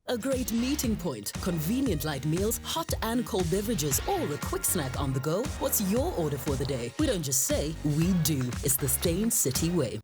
A great meeting point, convenient light meals, hot and cold beverages, or a quick snack on the go. What's your order for the day? We don't just say, we do. It's the Stain City way.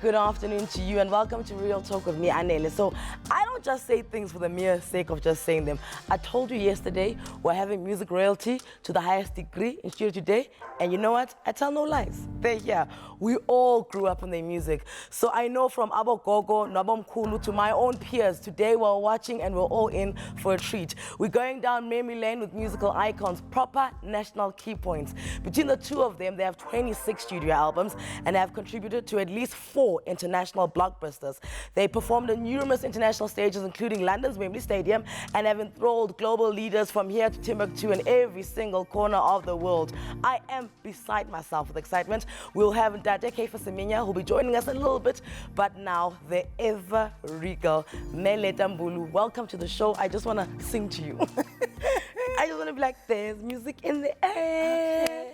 Good afternoon to you and welcome to Real Talk with me, Anele. So I don't just say things for the mere sake of just saying them. I told you yesterday we're having music royalty to the highest degree in studio today, and you know what? I tell no lies. They're here. We all grew up in their music. So I know from Abo Gogo, Nabom Kulu to my own peers, today we're watching and we're all in for a treat. We're going down memory lane with musical icons, proper national key points. Between the two of them, they have 26 studio albums and have contributed to at least 4 international blockbusters. They performed on numerous international stages, including London's Wembley Stadium, and have enthralled global leaders from here to Timbuktu and every single corner of the world. I am beside myself with excitement. We'll have Caiphus Semenya, who'll be joining us in a little bit, but now the ever regal Letta Mbulu. Welcome to the show. I just want to sing to you. I just want to be like, there's music in the air.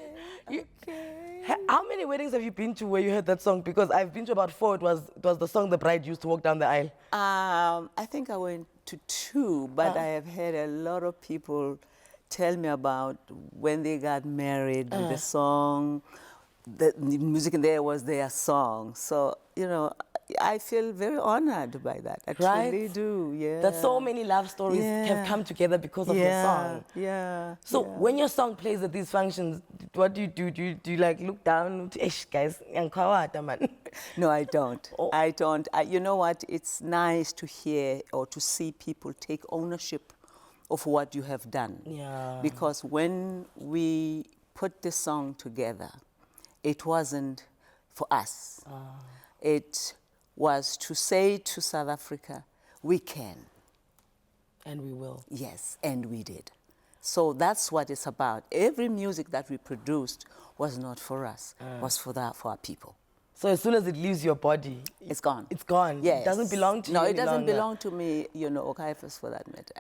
How many weddings have you been to where you heard that song? Because I've been to about 4. It was the song the bride used to walk down the aisle. I think I went to 2, but I have heard a lot of people tell me about when they got married, the song, the music in there was their song. So, you know, I feel very honored by that. I truly do, yeah. That so many love stories have come together because of your song. Yeah. So when your song plays at these functions, what do you do? Do you like look down to guys and man? No, I don't. Oh. I don't. You know what? It's nice to hear or to see people take ownership of what you have done. Yeah. Because when we put this song together, it wasn't for us. It was to say to South Africa, we can. And we will. Yes, and we did. So that's what it's about. Every music that we produced was not for us, was for our people. So as soon as it leaves your body, it's gone. It's gone. Yes. It doesn't belong to you. No, it any doesn't longer. belong to me, you know, Caiphus, for that matter.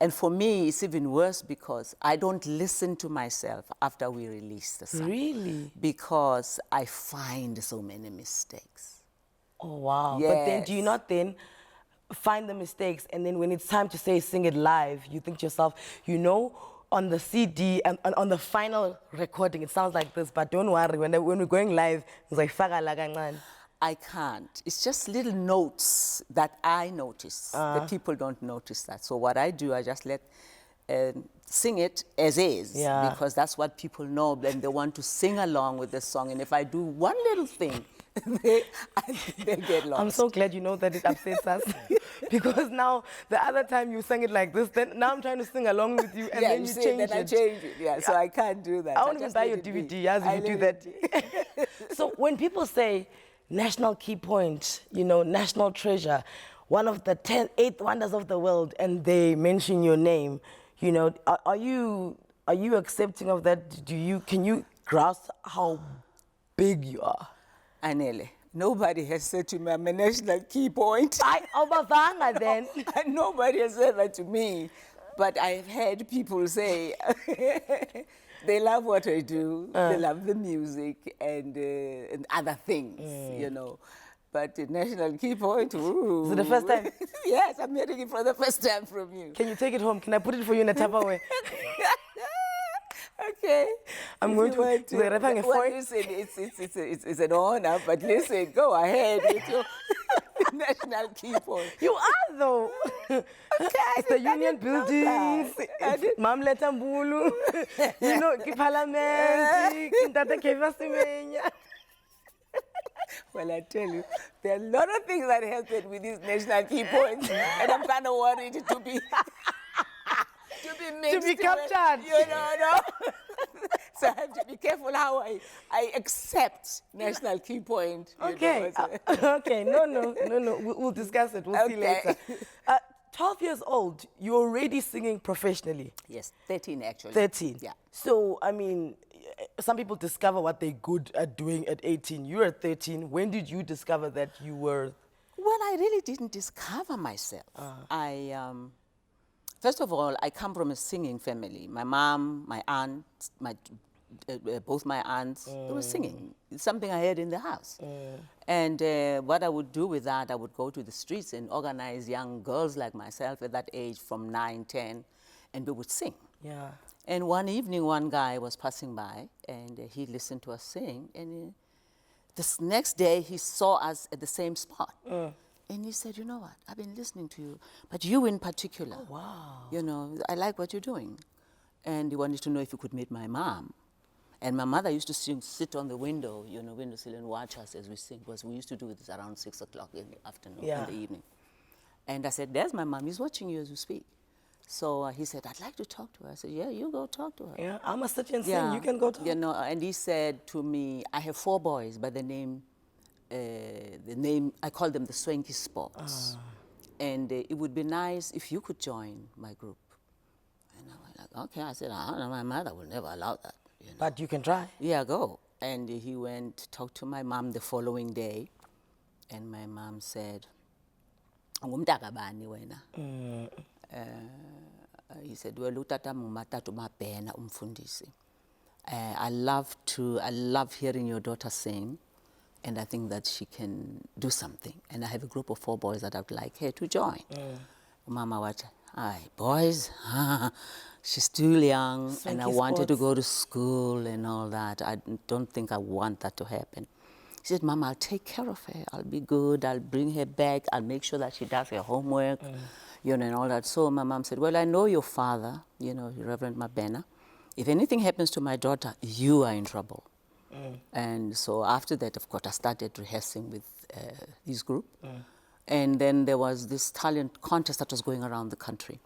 And for me, it's even worse because I don't listen to myself after we release the song. Really? Because I find so many mistakes. Oh, wow. Yes. But then do you not then find the mistakes and then when it's time to say sing it live, you think to yourself, you know, on the CD and on the final recording, it sounds like this, but don't worry, when we're going live, it's like I can't. It's just little notes that I notice. The people don't notice that. So what I do, I just let sing it as is, because that's what people know, and they want to sing along with the song. And if I do one little thing, they get lost. I'm so glad you know that it upsets us. Because now, the other time you sang it like this, then now I'm trying to sing along with you, and then you change it. I change it, so I can't do that. I won't even buy your DVD, as if you do that. So when people say national key point, you know, national treasure, one of the 8 wonders of the world, and they mention your name, you know, are you accepting of that? Can you grasp how big you are? Anele, nobody has said to me I'm a national key point. Then. Nobody has said that to me. But I've heard people say they love what I do, they love the music and other things, you know. But the national key point, ooh. Is it the first time? Yes, I'm hearing it for the first time from you. Can you take it home? Can I put it for you in a Tupperware? Okay. I'm going to listen, it's an honor, but listen, go ahead with your national key point. You are, though. Okay, it's the union buildings, it's Letta Mbulu, you know, Parliament, Caiphus Semenya. Well, I tell you, there are a lot of things that happen with these national key points, and I'm kind of worried to be mixed. To be captured. You know, no? So I have to be careful how I accept national key point. Okay. Okay. No. We'll discuss it. We'll see later. 12 years old, you're already singing professionally. Yes, 13 actually. 13. Yeah. So, I mean, some people discover what they're good at doing at 18. You're at 13. When did you discover that you were? Well, I really didn't discover myself. First of all, I come from a singing family. My mom, my aunt, both my aunts, they were singing. It's something I had in the house. And what I would do with that, I would go to the streets and organize young girls like myself at that age from 9, 10, and we would sing. Yeah. And one evening, one guy was passing by, and he listened to us sing, and this next day, he saw us at the same spot. And he said, you know what, I've been listening to you, but you in particular. Oh, wow. You know, I like what you're doing. And he wanted to know if he could meet my mom. And my mother used to sit on the window, windowsill and watch us as we sing, because we used to do this around 6 o'clock in the afternoon, in the evening. And I said, there's my mom, he's watching you as you speak. So he said, I'd like to talk to her. I said, yeah, you go talk to her. Yeah, I'm going to sit here and sing, you can go talk. And he said to me, I have 4 boys by the name, I call them the Swanky Sports. And it would be nice if you could join my group. And I was like, okay. I said, my mother will never allow that. But you can try. Yeah, go. And he went to talk to my mom the following day. And my mom said, "Ungumntaka bani wena?" He said, well, utata mumatatu mabhena umfundisi. I love hearing your daughter sing, and I think that she can do something. And I have a group of 4 boys that I would like her to join. Mama what? Hi, boys. She's still young, and I wanted to go to school and all that. I don't think I want that to happen. She said, Mama, I'll take care of her. I'll be good. I'll bring her back. I'll make sure that she does her homework, and all that. So my mom said, well, I know your father, Reverend Mabena. If anything happens to my daughter, you are in trouble. And so after that, of course, I started rehearsing with this group. And then there was this talent contest that was going around the country.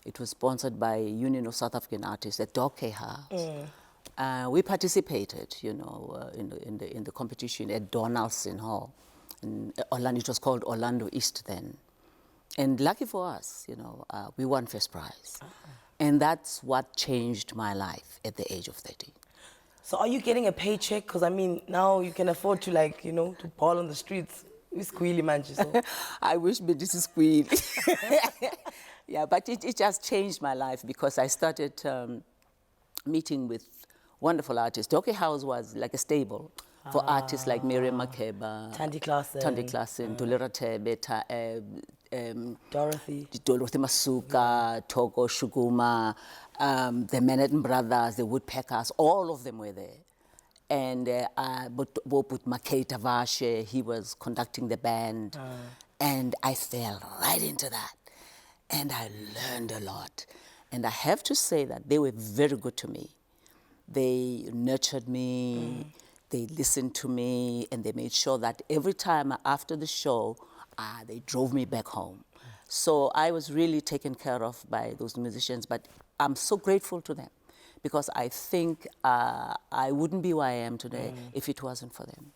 It was sponsored by Union of South African Artists at Dockey House. We participated, in the competition at Donaldson Hall. In Orlando, it was called Orlando East then. And lucky for us, we won first prize. And that's what changed my life at the age of 30. So are you getting a paycheck? Because, I mean, now you can afford to, to ball on the streets. We squealy man. So. I wish this is squealy. Yeah, but it just changed my life because I started meeting with wonderful artists. Dockey House was like a stable for artists like Miriam Makeba, Tandy Klassen, Dulera Tebe, Dorothy Masuka, Togo Shuguma, the Manhattan Brothers, the Woodpeckers, all of them were there. And with Maketa Vashe, he was conducting the band. And I fell right into that. And I learned a lot. And I have to say that they were very good to me. They nurtured me, they listened to me, and they made sure that every time after the show, they drove me back home. So I was really taken care of by those musicians, but I'm so grateful to them because I think I wouldn't be where I am today if it wasn't for them.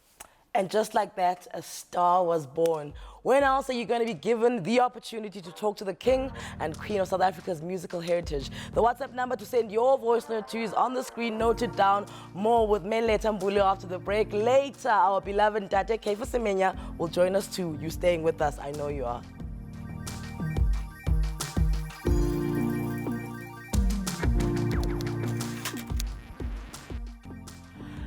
And just like that, a star was born. When else are you going to be given the opportunity to talk to the king and queen of South Africa's musical heritage? The WhatsApp number to send your voice note to is on the screen. Note it down. More with Letta Mbulu after the break. Later, our beloved Dade Caiphus Semenya will join us too. You staying with us? I know you are.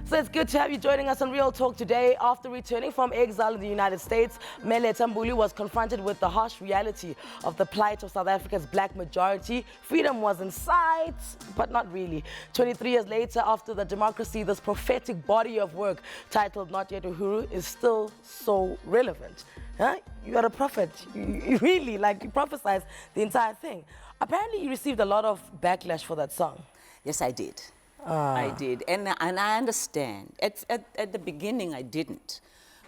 So it's good to have you joining us on Real Talk today. After returning from exile in the United States, Letta Mbulu was confronted with the harsh reality of the plight of South Africa's black majority. Freedom was in sight, but not really. 23 years later, after the democracy, this prophetic body of work titled Not Yet Uhuru is still so relevant. Huh? You are a prophet. You really, you prophesied the entire thing. Apparently, you received a lot of backlash for that song. Yes, I did. I did, and I understand. At the beginning, I didn't,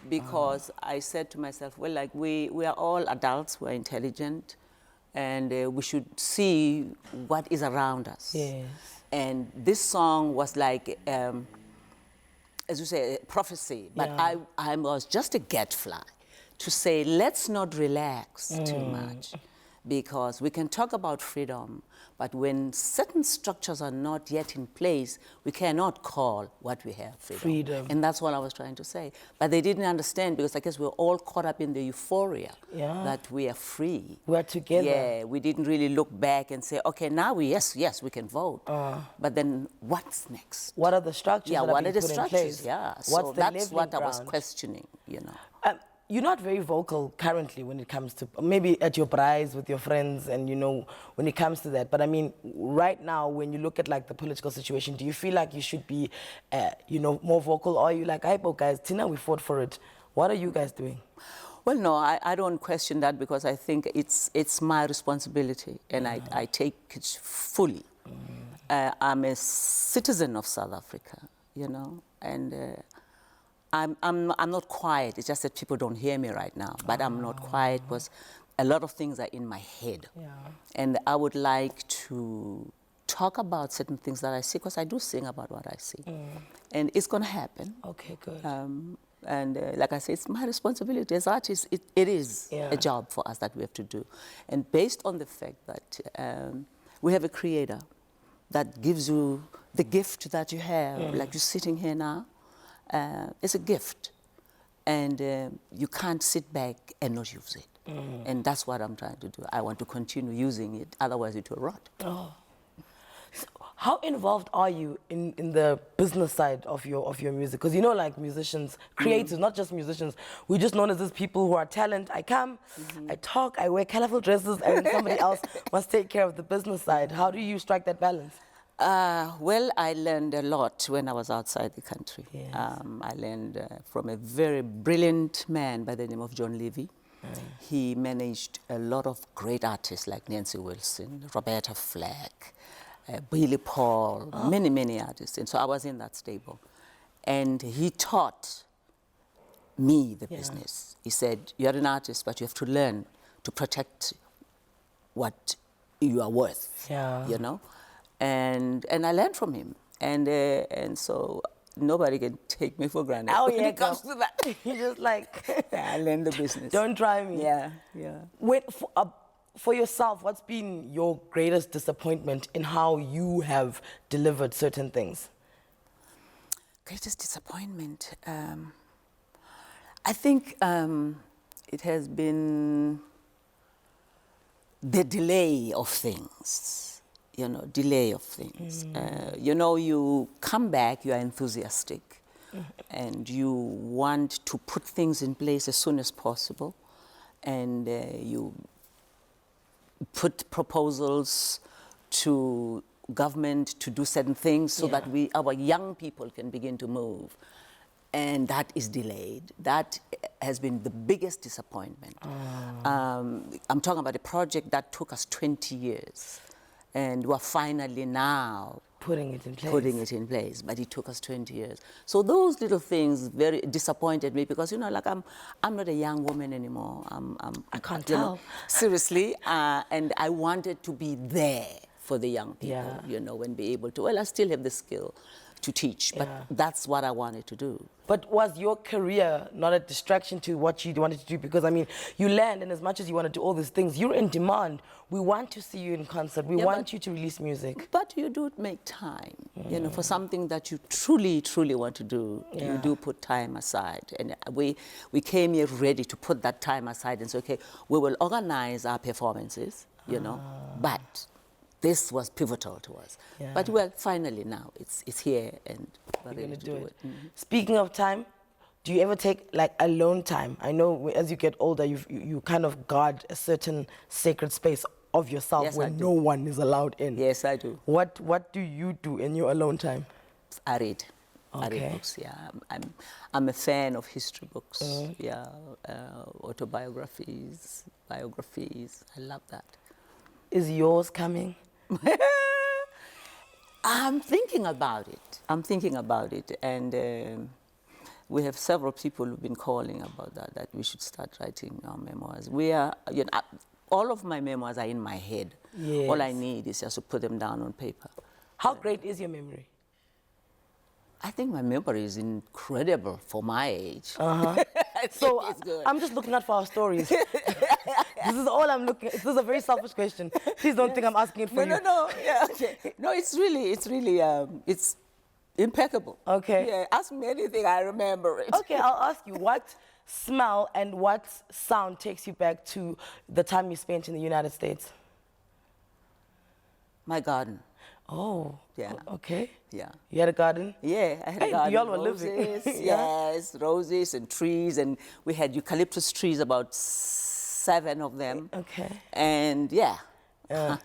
because I said to myself, well, we are all adults, we're intelligent, and we should see what is around us. Yes. And this song was like, as you say, a prophecy, but Yeah. I was just a gadfly to say, let's not relax too much, because we can talk about freedom, but when certain structures are not yet in place, we cannot call what we have freedom. And that's what I was trying to say. But they didn't understand, because I guess we're all caught up in the euphoria that we are free. We're together. Yeah, we didn't really look back and say, okay, now yes, we can vote. But then what's next? What are the structures that what are are being the put structures? in place? Yeah, What's so the that's what living I was ground? questioning, you know. You're not very vocal currently when it comes to, maybe at your braais with your friends and, you know, when it comes to that. But I mean, right now, when you look at like the political situation, do you feel like you should be, you know, more vocal? Or are you like, hey, guys, Tina, we fought for it. What are you guys doing? Well, no, I don't question that, because I think it's my responsibility, and I take it fully. I'm a citizen of South Africa, you know, and I'm not quiet. It's just that people don't hear me right now. But I'm not quiet because a lot of things are in my head. Yeah. And I would like to talk about certain things that I see, because I do sing about what I see. And it's going to happen. Okay, good. Like I say, it's my responsibility as artists. It is a job for us that we have to do. And based on the fact that we have a creator that gives you the gift that you have, like you're sitting here now, it's a gift. And you can't sit back and not use it. And that's what I'm trying to do. I want to continue using it, otherwise it will rot. Oh. So how involved are you in the business side of your music? Because you know, like musicians, creators, not just musicians, we're just known as these people who are talent. I come, I talk, I wear colorful dresses, and somebody else must take care of the business side. How do you strike that balance? Well, I learned a lot when I was outside the country. Yes. I learned from a very brilliant man by the name of John Levy. He managed a lot of great artists like Nancy Wilson, Roberta Flack, Billy Paul, many, many artists. And so I was in that stable. And he taught me the business. He said, you're an artist, but you have to learn to protect what you are worth, you know? And I learned from him. And so nobody can take me for granted when it comes to that. You're just like... I learned the business. Don't try me. Yeah. Wait, for yourself, what's been your greatest disappointment in how you have delivered certain things? Greatest disappointment? I think it has been the delay of things. You know, delay of things. You know, you come back, you are enthusiastic, and you want to put things in place as soon as possible, and you put proposals to government to do certain things so that our young people can begin to move. And that is delayed. That has been the biggest disappointment. I'm talking about a project that took us 20 years. And we're finally now putting it in place. But it took us 20 years. So those little things very disappointed me, because, you know, like I'm not a young woman anymore. I can't tell. Seriously, and I wanted to be there for the young people, you know, and be able to, well, I still have the skill to teach, but that's what I wanted to do. But was your career not a distraction to what you wanted to do? Because, I mean, you land, and as much as you want to do all these things, you're in demand. We want to see you in concert. We want you to release music. But you do make time, you know, for something that you truly, truly want to do. You do put time aside. And we came here ready to put that time aside and say, okay, we will organize our performances, you know, but this was pivotal to us. But well, finally now it's here, and we're ready to do it. Speaking of time, do you ever take like alone time? I know as you get older, you kind of guard a certain sacred space of yourself where no one is allowed in. Yes, I do. What do you do in your alone time? I read. I read books. Yeah, I'm a fan of history books. Yeah, autobiographies, biographies. I love that. Is yours coming? I'm thinking about it. And we have several people who've been calling about that we should start writing our memoirs. We are, you know, all of my memoirs are in my head. Yes. All I need is just to put them down on paper. How great is your memory? I think my memory is incredible for my age. So it's good. I'm just looking out for our stories. This is all I'm looking at. This is a very selfish question. Please don't think I'm asking it for you. No. Yeah, okay. No, it's really, it's impeccable. Okay. Yeah, ask me anything, I remember it. Okay, I'll ask you, what smell and what sound takes you back to the time you spent in the United States? My garden. Oh, Yeah. Okay. Yeah. You had a garden? Yeah, I had a Hey, garden. y'all were living. Roses, Yeah. yes, roses and trees, and we had eucalyptus trees, about 7 of them. Okay. And yeah. Yeah,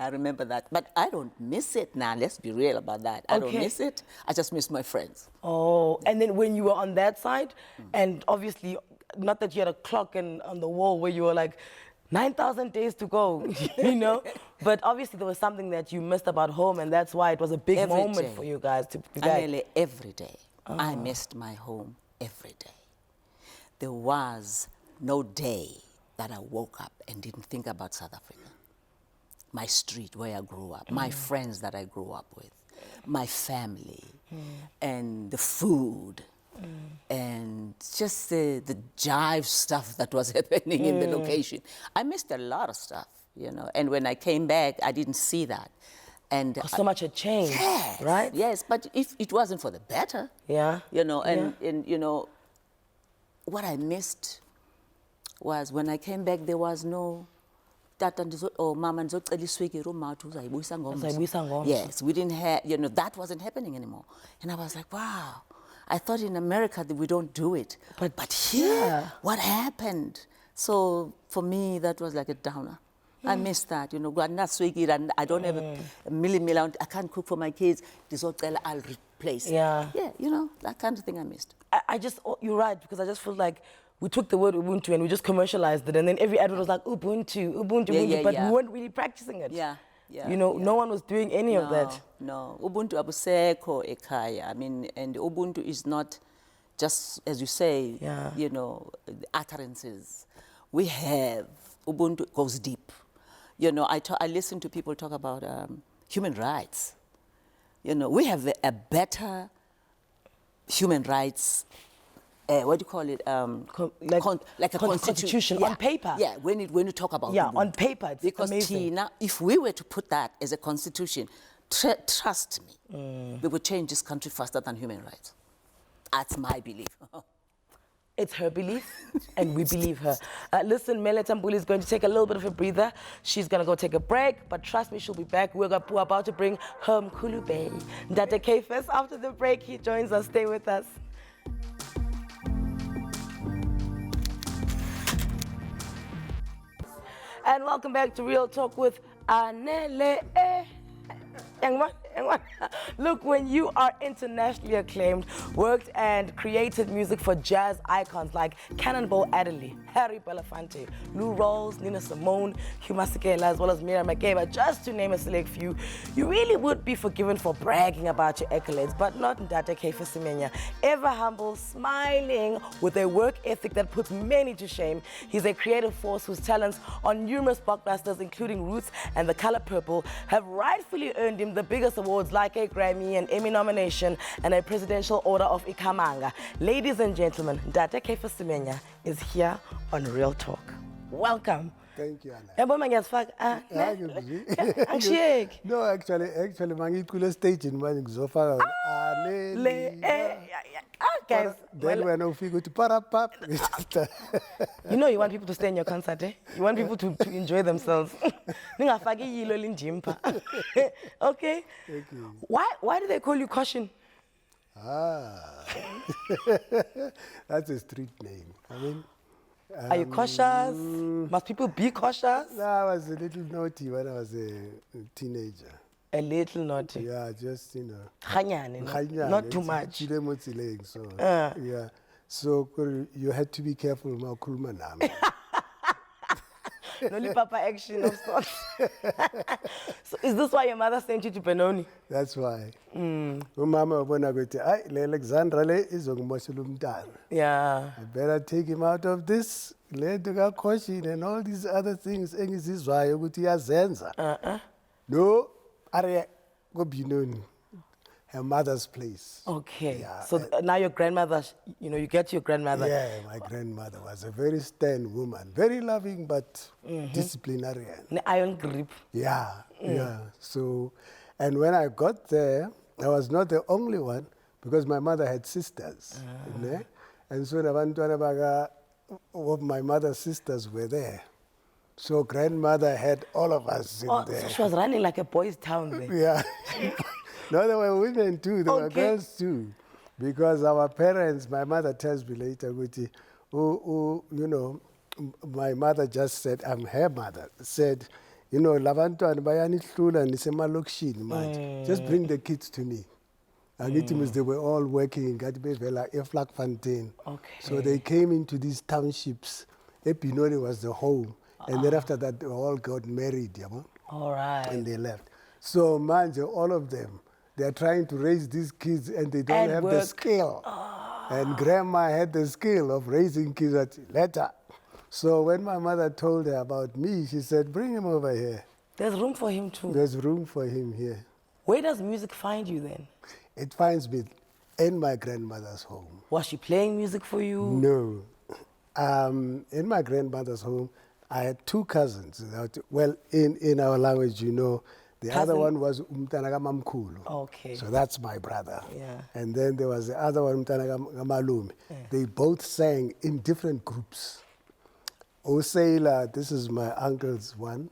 I remember that. But I don't miss it now. Let's be real about that. I don't Okay. miss it. I just miss my friends. Oh, and then when you were on that side, and obviously, not that you had a clock on the wall where you were like, 9,000 days to go, you know? But obviously there was something that you missed about home, and that's why it was a big Every moment day. for you guys to be back. Anele, every day. I missed my home every day. There was no day that I woke up and didn't think about South Africa. My street where I grew up, my friends that I grew up with, my family, and the food, and just the jive stuff that was happening in the location. I missed a lot of stuff, you know, and when I came back, I didn't see that. And So much had changed, yes, right? Yes, but if it wasn't for the better, Yeah. you know, and you know, what I missed was when I came back, there was no tata or mama ndizocela iswekile umathu uzayibuyisa ngomso. Yes, we didn't have, you know, that wasn't happening anymore. And I was like, wow, I thought in America that we don't do it. But here, what happened? So for me, that was like a downer. I miss that, you know, and I don't have a milli, I can't cook for my kids. I'll replace. Yeah. Yeah, you know, that kind of thing I missed. You're right, because I just feel like we took the word Ubuntu and we just commercialized it, and then every advert was like, Ubuntu, but we weren't really practicing it. Yeah. You know, no one was doing any of that. No, Ubuntu abusekho ekhaya. I mean, and Ubuntu is not just, as you say, you know, the utterances. We have, Ubuntu goes deep. You know, I listen to people talk about human rights. You know, we have a better human rights, what do you call it? Like a constitution on paper. Yeah, when you talk about Yeah, Ubuntu. on paper, it's because amazing. Tina, if we were to put that as a constitution, trust me, we would change this country faster than human rights. That's my belief. It's her belief, and we believe her. Listen, Letta Mbulu is going to take a little bit of a breather. She's going to go take a break, but trust me, she'll be back. We're about to bring her Mkhulube. Dr. Caiphus, after the break, he joins us. Stay with us. And welcome back to Real Talk with Anele. Look, when you are internationally acclaimed, worked and created music for jazz icons like Cannonball Adderley, Harry Belafonte, Lou Rawls, Nina Simone, Hugh Masekela, as well as Miriam Makeba, just to name a select few, you really would be forgiven for bragging about your accolades, but not Ndata Caiphus Semenya. Ever humble, smiling, with a work ethic that puts many to shame, he's a creative force whose talents on numerous blockbusters, including Roots and The Color Purple, have rightfully earned him the biggest awards like a Grammy, an Emmy nomination, and a Presidential Order of Ikhamanga. Ladies and gentlemen, Letta Caiphus Semenya is here on Real Talk. Welcome. Thank you, Anna. No, actually, mangicule stage in manje ngizofaka guys. Then when I figure to parapap. You know you want people to stay in your concert, eh? You want people to enjoy themselves. Okay? Thank you. Why do they call you Caution? That's a street name. I mean, are you cautious? Must people be cautious? No, I was a little naughty when I was a teenager. A little naughty. Yeah, just, you know. Khanyane, not too much. So, yeah. So you had to be careful about Kulmanam. No papa action of sorts. So is this why your mother sent you to Benoni? That's why. Umama wabona ukuthi ay le Alexandra le izongimoshela umntana. Yeah. I better take him out of this. Let the caution and all these other things engizizwayo ukuthi iyazenza. No, are go Benoni. Her mother's place. Okay. Yeah, So now your grandmother, you get your grandmother. Yeah, my grandmother was a very stern woman, very loving but disciplinarian. An iron grip. Yeah, yeah. So, and when I got there, I was not the only one because my mother had sisters. And so the abantwana of my mother's sisters were there. So grandmother had all of us in there. So she was running like a boys' town there. Yeah. No, there were women too, there were girls too. Because our parents, my mother tells me later, my mother just said, I'm her mother, said, labantwana bayanihlula nisemalokishini manje. Just bring the kids to me. And it means they were all working in Gadibevela, Eflakfontein. Okay. So they came into these townships. Epinoni was the home. And then after that, they all got married, All right. and they left. So, manje, all of them, they're trying to raise these kids and they don't have the skill. And grandma had the skill of raising kids at Letta. So when my mother told her about me, she said, bring him over here. There's room for him too. There's room for him here. Where does music find you then? It finds me in my grandmother's home. Was she playing music for you? No. In my grandmother's home, I had two cousins. Well, in our language, the other one was Umtanaga Mamkulu. Okay. So that's my brother. Yeah. And then there was the other one, Umtanaga Malumi. Yeah. They both sang in different groups. Oseila, this is my uncle's one,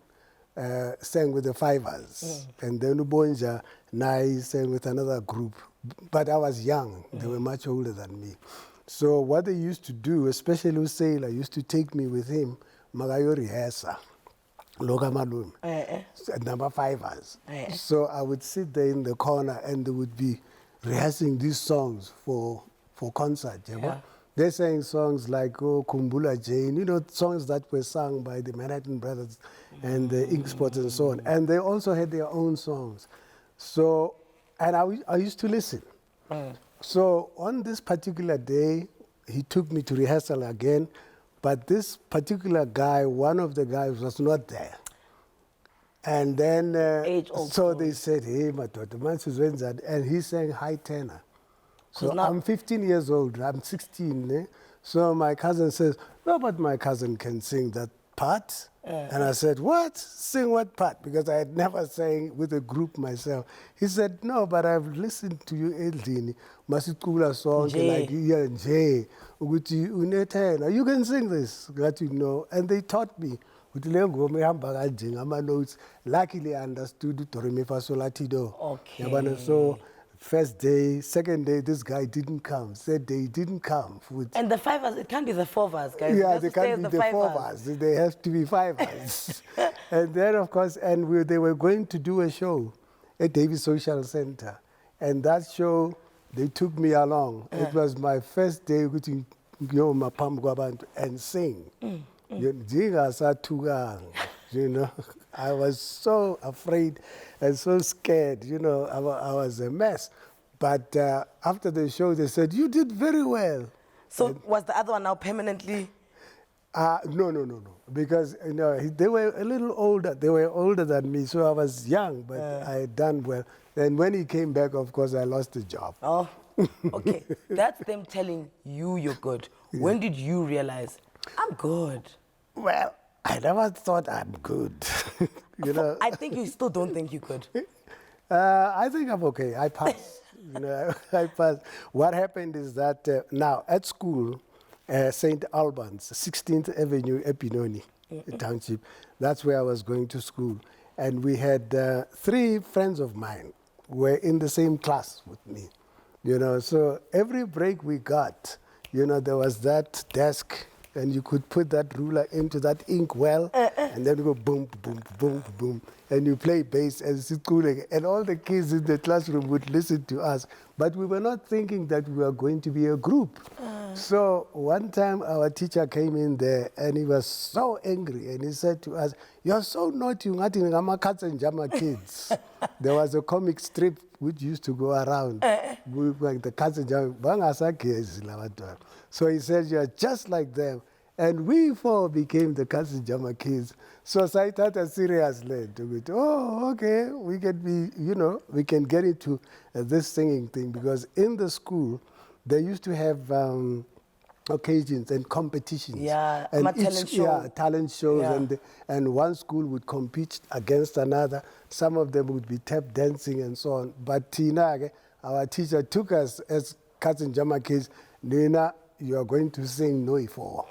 sang with the Fivers. And then Ubonja, Nai sang with another group. But I was young. They were much older than me. So what they used to do, especially Oseila, used to take me with him, Magayo rehearsa. Loga Malum, number Fivers. So I would sit there in the corner and they would be rehearsing these songs for concert. Yeah. They sang songs like Kumbula Jane, songs that were sung by the Manhattan Brothers and the Ink Spots and so on. And they also had their own songs. So, and I used to listen. So on this particular day, he took me to rehearsal again. But this particular guy, one of the guys was not there. And then, so they said, hey, Matot, and he sang high tenor. So I'm 15 years old, I'm 16. So my cousin says, no, but my cousin can sing that part. And I said, what? Sing what part? Because I had never sang with a group myself. He said, no, but I've listened to you, Eldini. Masikula song, like J. You can sing this, And they taught me. Luckily, I understood Doremi Fasolatido. Okay. So, first day, second day, this guy didn't come. Third day, he didn't come. And the Fivers, it can't be the Fivers, guys. Yeah, they can't be the Fivers. They have to be Fivers. And then, of course, they were going to do a show at Davis Social Center. And that show, they took me along. It was my first day and sing. I was so afraid and so scared, I was a mess. But after the show, they said, you did very well. So was the other one now permanently? No. Because, they were a little older. They were older than me, so I was young, but I had done well. Then when he came back, of course, I lost the job. Oh, okay. That's them telling you you're good. Yeah. When did you realize, I'm good? Well, I never thought I'm good. I think you still don't think you're good. I think I'm okay. I passed. I passed. What happened is that now at school, St. Albans, 16th Avenue, Epinoni Township, that's where I was going to school. And we had 3 friends of mine who were in the same class with me. So every break we got, there was that desk and you could put that ruler into that ink well, and then you go boom, boom, boom, boom, and you play bass and sit cooling. And all the kids in the classroom would listen to us. But we were not thinking that we were going to be a group. So one time our teacher came in there and he was so angry and he said to us, "You're so naughty, ngama Katzenjammer kids." There was a comic strip which used to go around with like the Katzenjammer. So he said, "You're just like them." And we four became the Katzenjammer kids. So I started seriously to it. Oh, okay, we can be, we can get into this singing thing, because in the school, they used to have occasions and competitions. Yeah, and talent show. Yeah, talent shows, Yeah. and one school would compete against another. Some of them would be tap dancing and so on. But Tina, our teacher, took us as Katzenjammer kids. Nina, you are going to sing Noifo.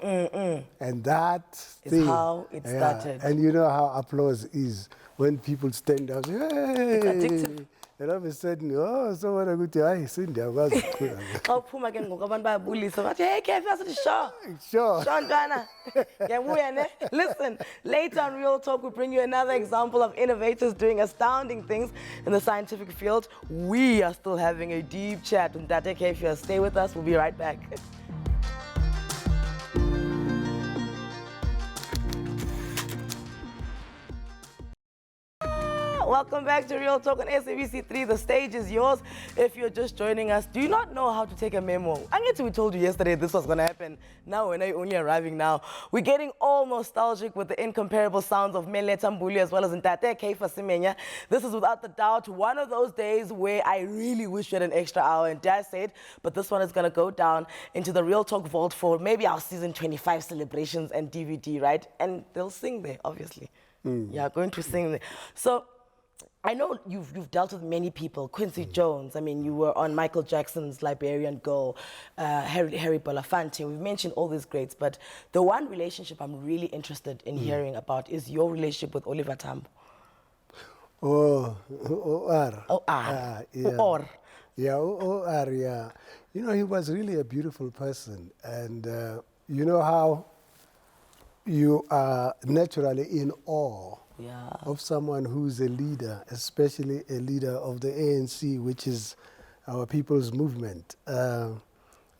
And that is how it started. And you know how applause is when people stand up. Hey! It's addictive. And all of a sudden, oh, so what a good day. Sing there. Hey, Caiphus, sure. Listen, later on Real Talk, we'll bring you another example of innovators doing astounding things in the scientific field. We are still having a deep chat with Letta Caiphus. Stay with us. We'll be right back. Welcome back to Real Talk on SABC3. The stage is yours. If you're just joining us, do you not know how to take a memo? I guess we told you yesterday this was going to happen. Now we're only arriving now. We're getting all nostalgic with the incomparable sounds of Letta Mbulu as well as Caiphus Semenya. This is without the doubt one of those days where I really wish we had an extra hour, and dare say it, but this one is going to go down into the Real Talk vault for maybe our season 25 celebrations and DVD, right? And they'll sing there, obviously. Yeah, going to sing there. So I know you've dealt with many people. Quincy Jones, I mean, you were on Michael Jackson's Liberian Girl, Harry Belafonte. We've mentioned all these greats, but the one relationship I'm really interested in hearing about is your relationship with Oliver Tambo. Yeah. You know, he was really a beautiful person. And you know how you are naturally in awe of someone who's a leader, especially a leader of the ANC, which is our people's movement. The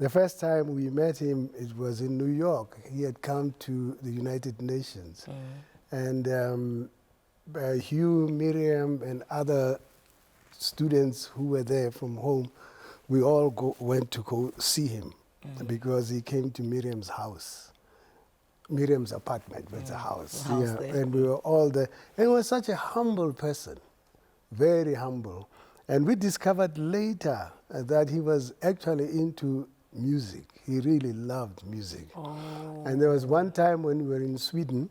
first time we met him, it was in New York. He had come to the United Nations. And Hugh, Miriam, and other students who were there from home, we all went to go see him because he came to Miriam's house. Miriam's apartment was a house. And we were all there. And he was such a humble person, very humble. And we discovered later that he was actually into music. He really loved music. And there was one time when we were in Sweden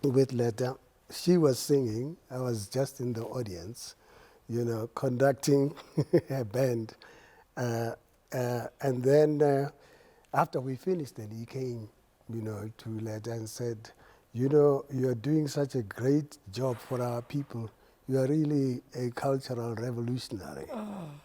with Letta. She was singing. I was just in the audience, you know, conducting a band. And then after we finished, then he came, you know, to Letta and said, you know, you're doing such a great job for our people. You are really a cultural revolutionary,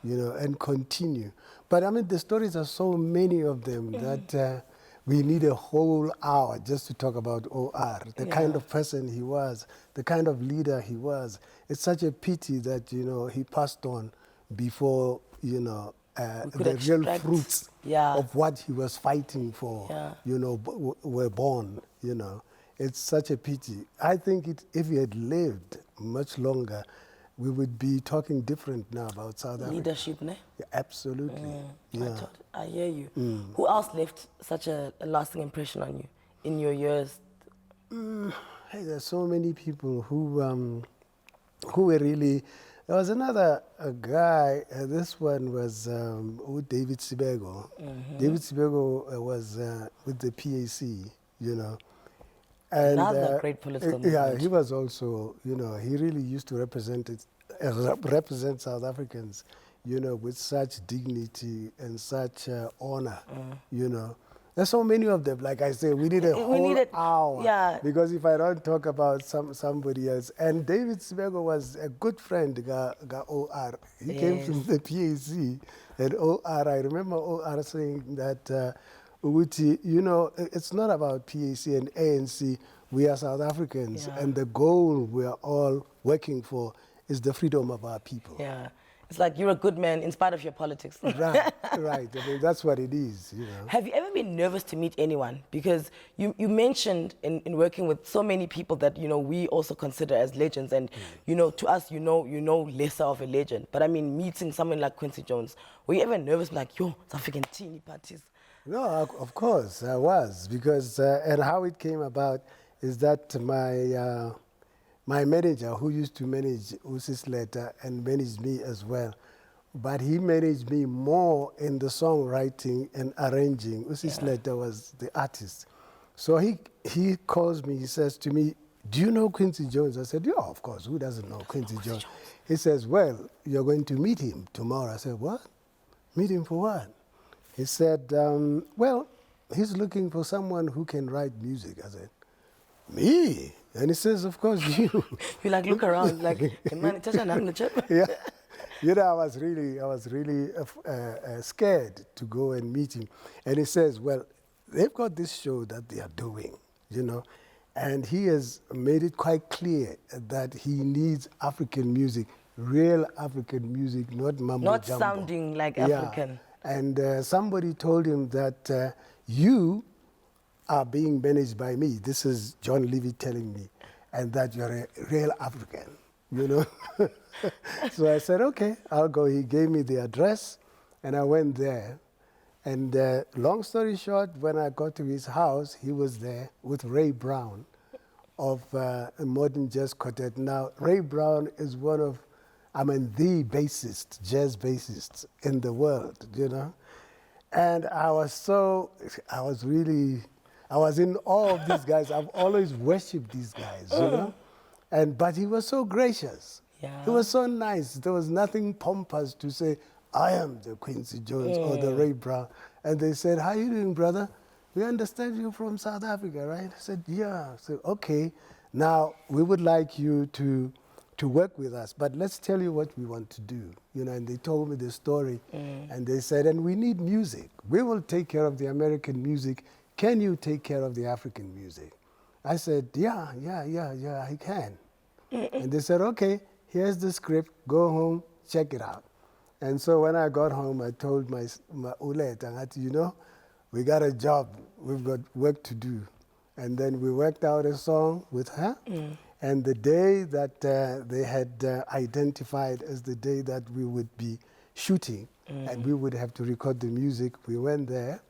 you know, and continue. But I mean, the stories are so many of them that we need a whole hour just to talk about OR, the kind of person he was, the kind of leader he was. It's such a pity that, you know, he passed on before, you know, the real fruits of what he was fighting for, you know, were born, you know. It's such a pity. I think if he had lived much longer, we would be talking different now about South Africa. Leadership, ne? Yeah, absolutely. I hear you. Who else left such a lasting impression on you in your years? Hey, there's so many people who were really. There was another guy. This one was David Sibego. David Sibego was with the PAC, you know. And, another great political movement. Yeah, he was also, you know, he really used to represent South Africans, you know, with such dignity and such honor, you know. There's so many of them. Like I say, we need a whole hour. Yeah. Because if I don't talk about somebody else. And David Sibego was a good friend, OR. He came from the PAC. And OR, I remember OR saying that, you know, it's not about PAC and ANC. We are South Africans. And the goal we are all working for is the freedom of our people. Yeah. It's like you're a good man in spite of your politics. Right, right. I mean, that's what it is, you know. Have you ever been nervous to meet anyone? Because you mentioned in working with so many people that, you know, we also consider as legends. And, you know, to us, you know lesser of a legend. But I mean, meeting someone like Quincy Jones, were you ever nervous like, yo, South African teeny parties? No, of course I was, because, and how it came about is that my manager, who used to manage Usis Letta and managed me as well, but he managed me more in the songwriting and arranging. Usis Letta was the artist. So he calls me, he says to me, do you know Quincy Jones? I said, yeah, of course, who doesn't know Quincy Jones? He says, well, you're going to meet him tomorrow. I said, what? Meet him for what? He said, well, he's looking for someone who can write music. I said, me? And he says, of course, you. You like look around, like, Yeah. You know, I was really scared to go and meet him. And he says, well, they've got this show that they are doing, you know, and he has made it quite clear that he needs African music, real African music, not mambo Not jumbo. sounding like African. And somebody told him that you are being managed by me. This is John Levy telling me, and that you're a real African, you know. So I said, okay, I'll go. He gave me the address, and I went there. And long story short, when I got to his house, he was there with Ray Brown of a Modern Jazz Quartet. Now, Ray Brown is one of, the bassist, jazz bassist in the world, you know. And I was in awe of these guys. I've always worshipped these guys, you know. But he was so gracious. Yeah. He was so nice. There was nothing pompous to say, I am the Quincy Jones or the Ray Brown. And they said, how you doing, brother? We understand you're from South Africa, right? I said, yeah. I said, okay. Now, we would like you to work with us, but let's tell you what we want to do. You know, and they told me the story. And they said, and we need music. We will take care of the American music. Can you take care of the African music? I said, yeah, I can. And they said, okay, here's the script. Go home, check it out. And so when I got home, I told my Letta, you know, we got a job. We've got work to do. And then we worked out a song with her. And the day that they had identified as the day that we would be shooting and we would have to record the music, we went there.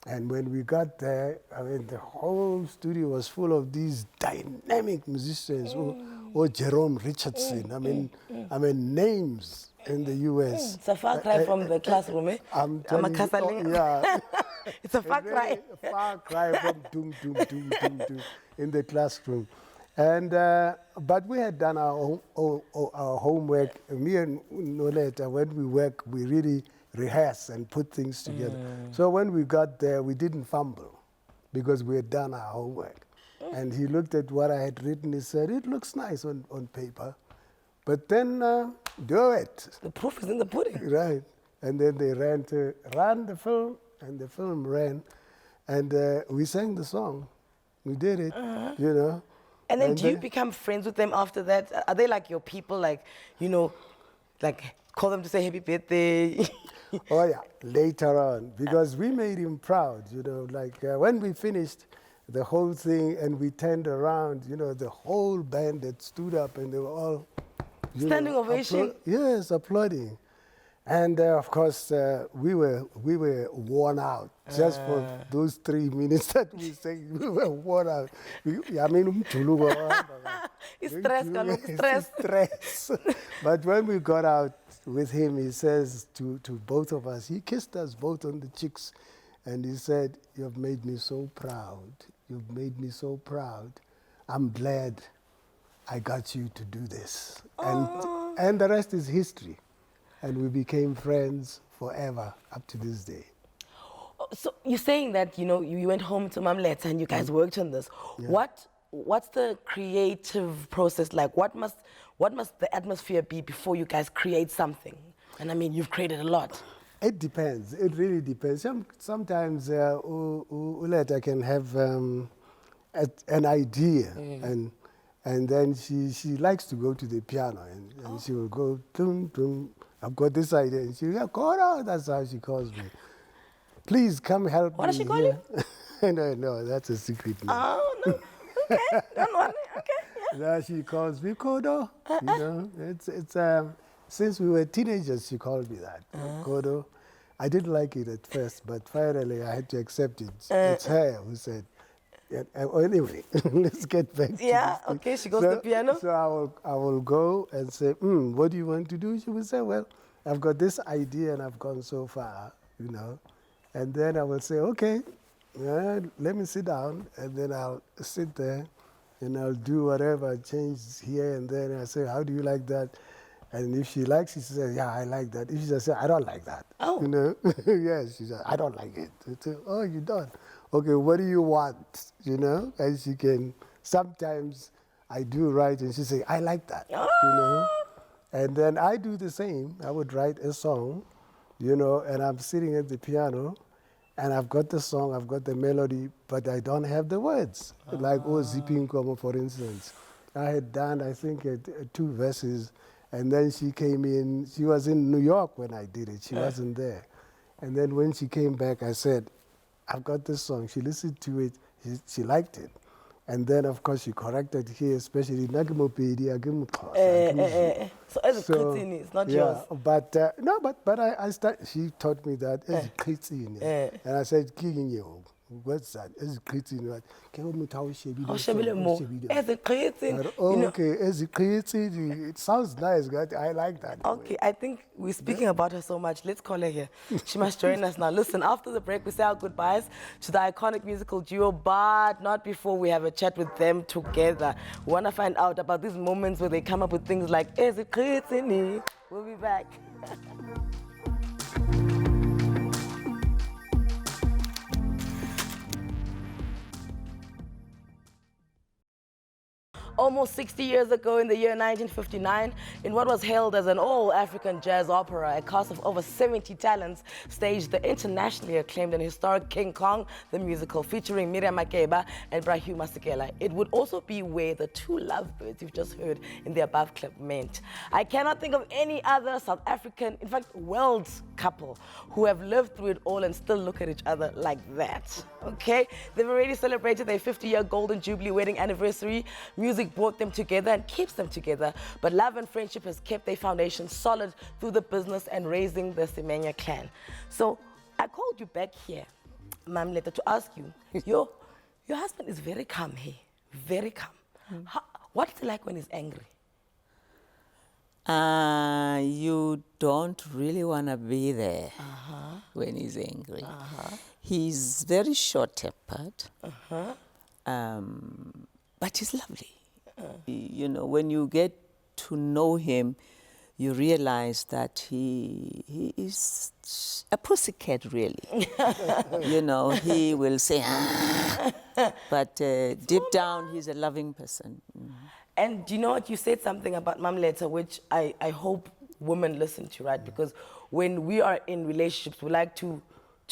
And when we got there, the whole studio was full of these dynamic musicians, or Jerome Richardson, names in the US. It's a far cry from the classroom, eh? I'm telling you, yeah. It's a far cry. Far cry from doom in the classroom. And, but we had done our homework. Me and Noleta, when we work, we really rehearse and put things together. So when we got there, we didn't fumble because we had done our homework. And he looked at what I had written. He said, it looks nice on paper, but then do it. The proof is in the pudding. Right. And then they ran the film, and the film ran. And we sang the song. We did it, you know. And then do you become friends with them after that? Are they like your people, like, you know, like call them to say happy birthday? Oh, yeah, later on, because we made him proud, you know, like when we finished the whole thing and we turned around, you know, the whole band had stood up and they were all... Standing ovation? Yes, applauding. And of course, we were worn out just for those 3 minutes that we sang. We were worn out. Stress. But when we got out with him, he says to both of us, he kissed us both on the cheeks, and he said, "You've made me so proud. You've made me so proud. I'm glad I got you to do this." And the rest is history. And we became friends forever up to this day. So you're saying that, you know, you went home to Mam Letta and you guys worked on this. Yeah. What's the creative process like? What must the atmosphere be before you guys create something? And I mean, you've created a lot. It depends. It really depends. Sometimes Letta can have an idea and then she likes to go to the piano and she will go boom, boom, I've got this idea. And she, yeah, Kodo, that's how she calls me. Please come help me. What does she call you? No, that's a secret name. Oh, no. Okay, don't worry. Okay, yeah. Now she calls me Kodo. You know, it's since we were teenagers, she called me that, Kodo. I didn't like it at first, but finally I had to accept it. It's her who said. Yeah, anyway, let's get back to this thing. Okay, she goes to the piano. So I will go and say, what do you want to do? She will say, well, I've got this idea and I've gone so far, you know. And then I will say, okay, let me sit down. And then I'll sit there and I'll do whatever, change here and there. And I say, how do you like that? And if she likes it, she says, yeah, I like that. If she says, I don't like that. Oh. You know? Yes, she says, I don't like it. I say, oh, you don't? Okay, what do you want? You know? And she can, sometimes I do write and she say, I like that. You know? And then I do the same. I would write a song, you know, and I'm sitting at the piano and I've got the song, I've got the melody, but I don't have the words. Like, Zipping Komo, for instance. I had done, I think, 2 verses. And then she came in, she was in New York when I did it, she wasn't there. And then when she came back, I said, I've got this song. She listened to it, she liked it. And then, of course, she corrected here, especially Nagimopedia. So as a Kritini, it's not yours. But no, but I she taught me that as Kritini. And I said, what's that? As Kritini. As a Kritini. Okay, as Kritini. It sounds nice, guys. I like that. Okay, I think we're speaking about her so much. Let's call her here. She must join us now. Listen, after the break, we say our goodbyes to the iconic musical duo, but not before we have a chat with them together. We want to find out about these moments where they come up with things like, is it Kritini? We'll be back. Almost 60 years ago, in the year 1959, in what was hailed as an all-African jazz opera, a cast of over 70 talents staged the internationally acclaimed and historic King Kong, the musical, featuring Miriam Makeba and Brahim Masekela. It would also be where the 2 lovebirds you've just heard in the above clip met. I cannot think of any other South African, in fact, world couple who have lived through it all and still look at each other like that. Okay? They've already celebrated their 50-year Golden Jubilee wedding anniversary. Music brought them together and keeps them together, but love and friendship has kept their foundation solid through the business and raising the Semenya clan. So I called you back here, Ma'am Letta, to ask you, your husband is very calm here, very calm. What's it like when he's angry? You don't really want to be there when he's angry. He's very short-tempered, but he's lovely. You know, when you get to know him, you realize that he is a pussycat, really. You know, he will say, but deep down, he's a loving person. And you know what? You said something about Ma'am Letta, which I hope women listen to, right? Because when we are in relationships, we like to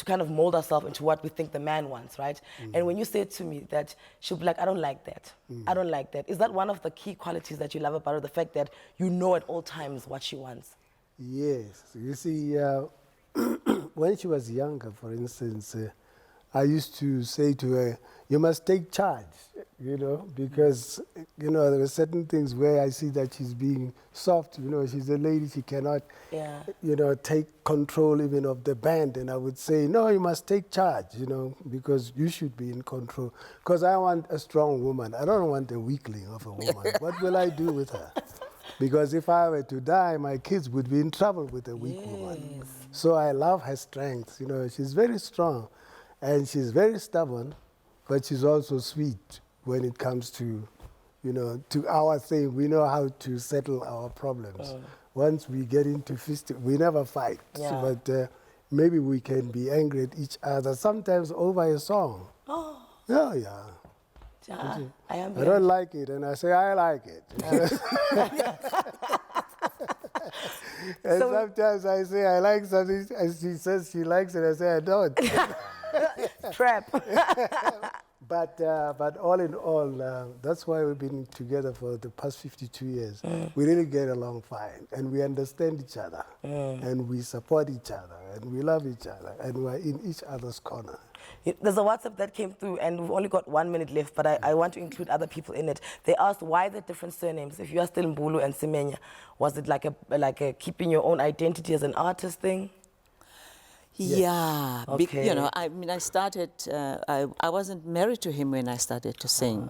kind of mold ourselves into what we think the man wants, right? And when you said to me that she'll be like, I don't like that. I don't like that. Is that one of the key qualities that you love about her, the fact that you know at all times what she wants? Yes. You see, when she was younger, for instance, I used to say to her, you must take charge, you know, because, you know, there were certain things where I see that she's being soft, you know, she's a lady, she cannot, you know, take control even of the band. And I would say, no, you must take charge, you know, because you should be in control. Because I want a strong woman. I don't want a weakling of a woman. What will I do with her? Because if I were to die, my kids would be in trouble with a weak woman. So I love her strength, you know, she's very strong. And she's very stubborn, but she's also sweet when it comes to, you know, to our thing. We know how to settle our problems. Once we get into fist, we never fight. But maybe we can be angry at each other, sometimes over a song. I don't like it, and I say, I like it. And so sometimes I say, I like something, and she says she likes it, I say, I don't. Trap. But all in all, that's why we've been together for the past 52 years. We really get along fine, and we understand each other, and we support each other, and we love each other, and we're in each other's corner. There's a WhatsApp that came through, and we've only got 1 minute left, but I want to include other people in it. They asked why the different surnames. If you are still Mbulu and Semenya, was it like a keeping your own identity as an artist thing? Yeah, Okay. you know, I mean, I started, I wasn't married to him when I started to sing,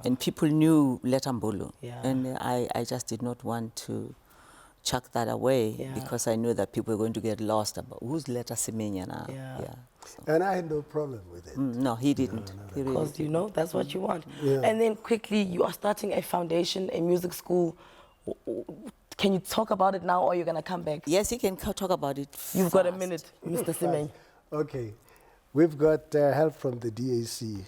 and people knew Letta Mbulu, and I just did not want to chuck that away because I knew that people were going to get lost about who's Letta Semenya now. So. And I had no problem with it. No, he didn't. No. Because, you know, that's what you want. Yeah. And then quickly, you are starting a foundation, a music school. Can you talk about it now, or you're going to come back? Yes, you can talk about it You've got a minute, Mr. Semenya. Okay. We've got help from the DAC.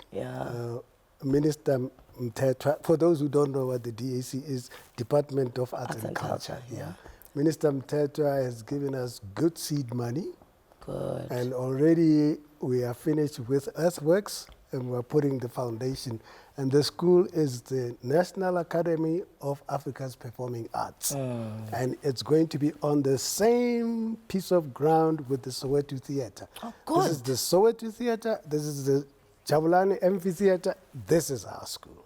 Minister Mthethwa, for those who don't know what the DAC is, Department of Arts and Culture. Minister Mthethwa has given us good seed money. Good. And already we are finished with earthworks, and we're putting the foundation. And the school is the National Academy of Africa's Performing Arts. And it's going to be on the same piece of ground with the Soweto Theatre. Oh, good. This is the Soweto Theatre, this is the Jabulani Amphitheatre, this is our school.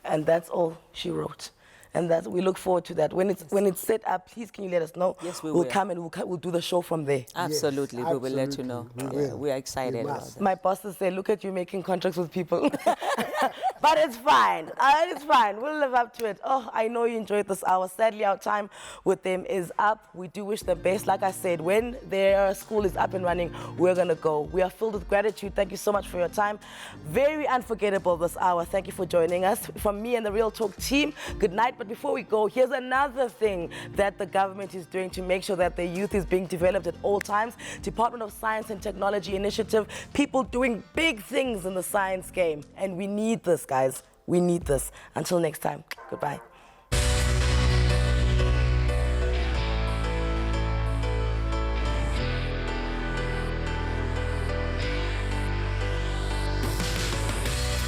And that's all she wrote. And that we look forward to that. When it's set up, please can you let us know? Yes, we will. will. Come and we'll do the show from there. Absolutely, Yes, we will let you know. We are excited about that. My bosses say, look at you making contracts with people. But it's fine. It's fine. We'll live up to it. Oh, I know you enjoyed this hour. Sadly, our time with them is up. We do wish them best. Like I said, when their school is up and running, we're going to go. We are filled with gratitude. Thank you so much for your time. Very unforgettable this hour. Thank you for joining us. From me and the Real Talk team, good night. But before we go, here's another thing that the government is doing to make sure that the youth is being developed at all times. Department of Science and Technology initiative, people doing big things in the science game. And we need this, guys. We need this. Until next time, goodbye.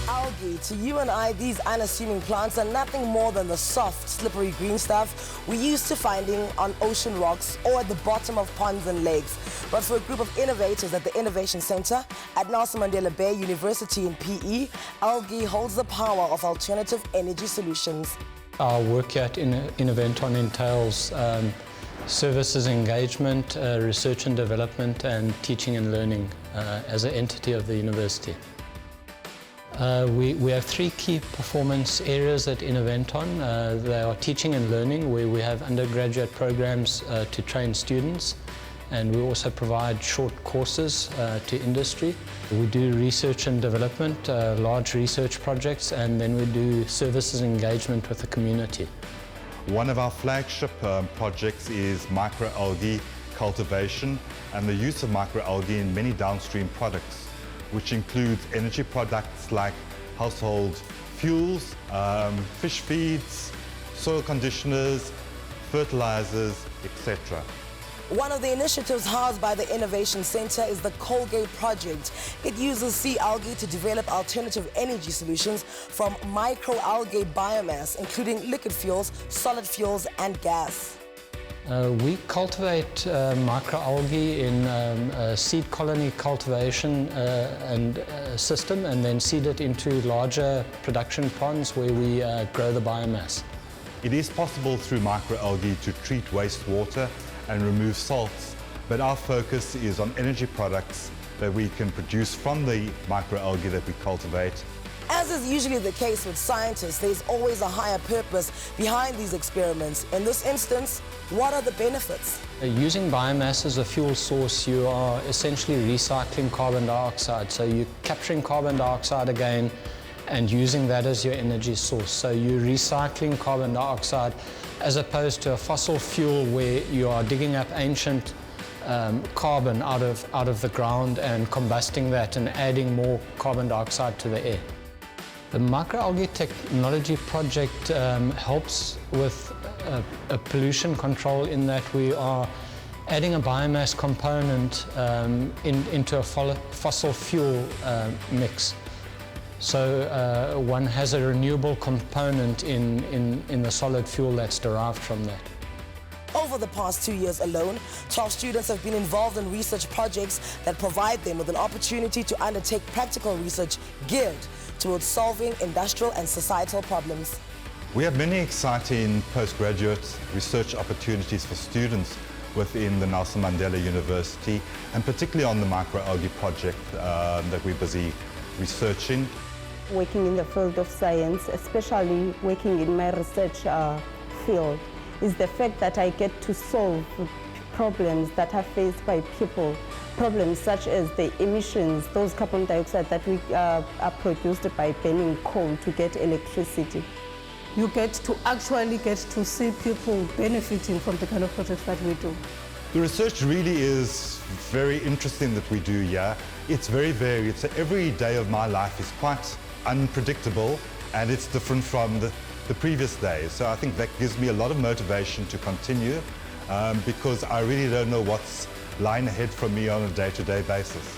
Algae, to you and I, these unassuming plants are nothing more than the soft, slippery green stuff we used to finding on ocean rocks or at the bottom of ponds and lakes. But for a group of innovators at the Innovation Center at Nelson Mandela Bay University in PE, algae holds the power of alternative energy solutions. Our work here at Innoventon entails services engagement, research and development, and teaching and learning as an entity of the university. We have three key performance areas at Innoventon. They are teaching and learning, where we have undergraduate programs to train students, and we also provide short courses to industry. We do research and development, large research projects, and then we do services engagement with the community. One of our flagship projects is microalgae cultivation and the use of microalgae in many downstream products, which includes energy products like household fuels, fish feeds, soil conditioners, fertilizers, etc. One of the initiatives housed by the Innovation Center is the Colgate Project. It uses sea algae to develop alternative energy solutions from microalgae biomass, including liquid fuels, solid fuels, and gas. We cultivate microalgae in a seed colony cultivation system, and then seed it into larger production ponds where we grow the biomass. It is possible through microalgae to treat wastewater and remove salts, but our focus is on energy products that we can produce from the microalgae that we cultivate. As is usually the case with scientists, there's always a higher purpose behind these experiments. In this instance, what are the benefits? Using biomass as a fuel source, you are essentially recycling carbon dioxide. So you're capturing carbon dioxide again and using that as your energy source. So you're recycling carbon dioxide as opposed to a fossil fuel where you are digging up ancient carbon out of the ground and combusting that and adding more carbon dioxide to the air. The microalgae technology project helps with a pollution control in that we are adding a biomass component into a fossil fuel mix. So one has a renewable component in the solid fuel that's derived from that. Over the past 2 years alone, 12 students have been involved in research projects that provide them with an opportunity to undertake practical research geared towards solving industrial and societal problems. We have many exciting postgraduate research opportunities for students within the Nelson Mandela University, and particularly on the microalgae project that we're busy researching. Working in the field of science, especially working in my research field, is the fact that I get to solve problems that are faced by people. Problems such as the emissions, those carbon dioxide that we are produced by burning coal to get electricity. You get to actually get to see people benefiting from the kind of projects that we do. The research really is very interesting that we do here. It's very varied. So every day of my life is quite unpredictable, and it's different from the previous day. So I think that gives me a lot of motivation to continue because I really don't know what's lying ahead from me on a day-to-day basis.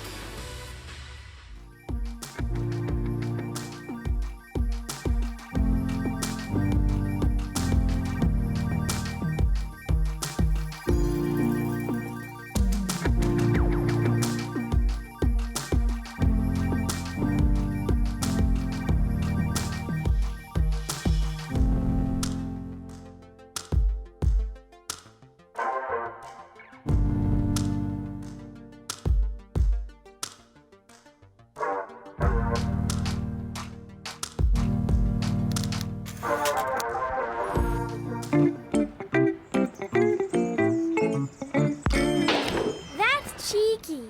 That's cheeky.